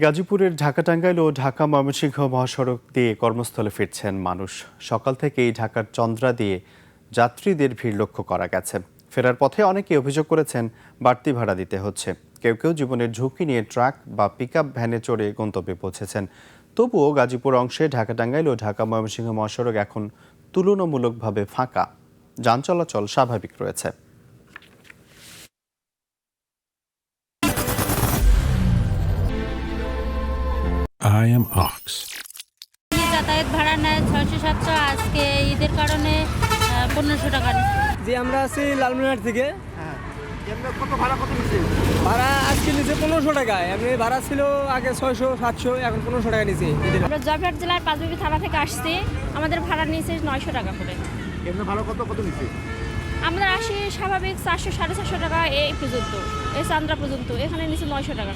গাজীপুরের ঢাকা টাঙ্গাইল ও ঢাকা ময়মনসিংহ মহাসড়ক দিয়ে কর্মস্থলে ফিরছেন মানুষ। সকাল থেকেই ঢাকার চন্দ্রা দিয়ে যাত্রীদের ভিড় লক্ষ্য করা গেছে। ফেরার পথে অনেকে অভিযোগ করেছেন বাড়তি ভাড়া দিতে হচ্ছে। কেউ কেউ জীবনের ঝুঁকি নিয়ে ট্রাক বা পিকআপ ভ্যানে চড়ে গন্তব্যে পৌঁছেছেন। তবুও গাজীপুর অংশে ঢাকা টাঙ্গাইল ও ঢাকা ময়মনসিংহ মহাসড়ক এখন তুলনামূলকভাবে ফাঁকা। যান চলাচল স্বাভাবিক রয়েছে। I am Ox. যাতায়াত ভাড়া নেয় 600-700, আজকে ঈদের কারণে 1500 টাকা নিচ্ছে। যে আমরা আছি লালমনিরহাট থেকে। ভাড়া আজকে নিচে 1500 টাকা। এমনি ভাড়া ছিল আগে 600-700, এখন 1500 টাকা নিচে। আমরা জয়পুরহাট জেলার পাঁচবিবি থানা থেকে আসছি, আমাদের ভাড়া নিয়েছে 900 টাকা করে। আমাদের আসি স্বাভাবিক 400-450 টাকা এই পর্যন্ত, এই চান্দ্রা পর্যন্ত, এখানে নিচে 900 টাকা।